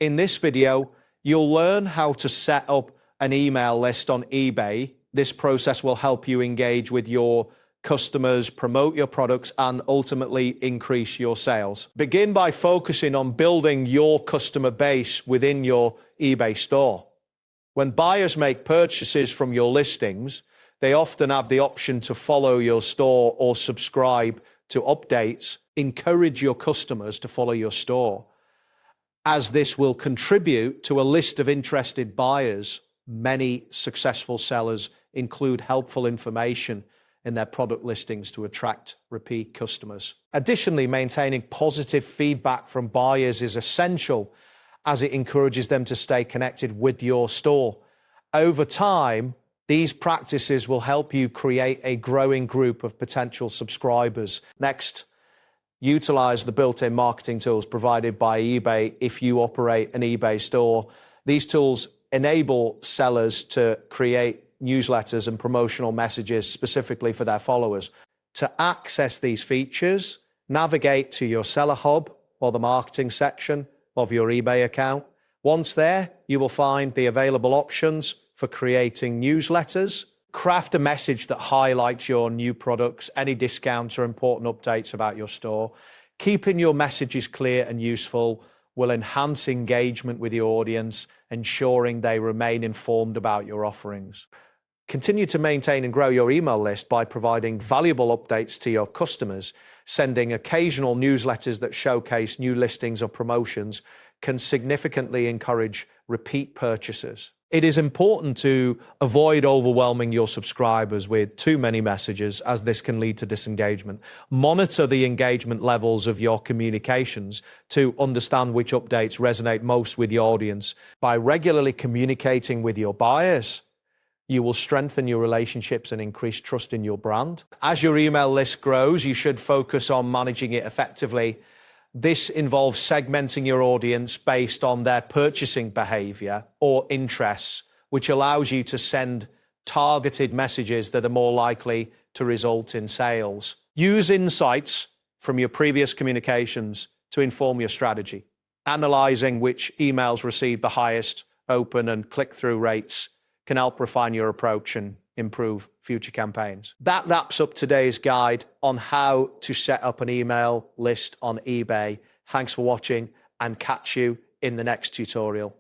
In this video, you'll learn how to set up an email list on eBay. This process will help you engage with your customers, promote your products, and ultimately increase your sales. Begin by focusing on building your customer base within your eBay store. When buyers make purchases from your listings, they often have the option to follow your store or subscribe to updates. Encourage your customers to follow your store, as this will contribute to a list of interested buyers. Many successful sellers include helpful information in their product listings to attract repeat customers. Additionally, maintaining positive feedback from buyers is essential, as it encourages them to stay connected with your store. Over time, these practices will help you create a growing group of potential subscribers. Next, utilize the built-in marketing tools provided by eBay if you operate an eBay store. These tools enable sellers to create newsletters and promotional messages specifically for their followers. To access these features, navigate to your seller hub or the marketing section of your eBay account. Once there, you will find the available options for creating newsletters. Craft a message that highlights your new products, any discounts or important updates about your store. Keeping your messages clear and useful will enhance engagement with your audience, ensuring they remain informed about your offerings. Continue to maintain and grow your email list by providing valuable updates to your customers. Sending occasional newsletters that showcase new listings or promotions can significantly encourage repeat purchases. It is important to avoid overwhelming your subscribers with too many messages, as this can lead to disengagement. Monitor the engagement levels of your communications to understand which updates resonate most with your audience. By regularly communicating with your buyers, you will strengthen your relationships and increase trust in your brand. As your email list grows, you should focus on managing it effectively. This involves segmenting your audience based on their purchasing behavior or interests, which allows you to send targeted messages that are more likely to result in sales. Use insights from your previous communications to inform your strategy. Analyzing which emails receive the highest open and click-through rates can help refine your approach and improve future campaigns. That wraps up today's guide on how to set up an email list on eBay. Thanks for watching, and catch you in the next tutorial.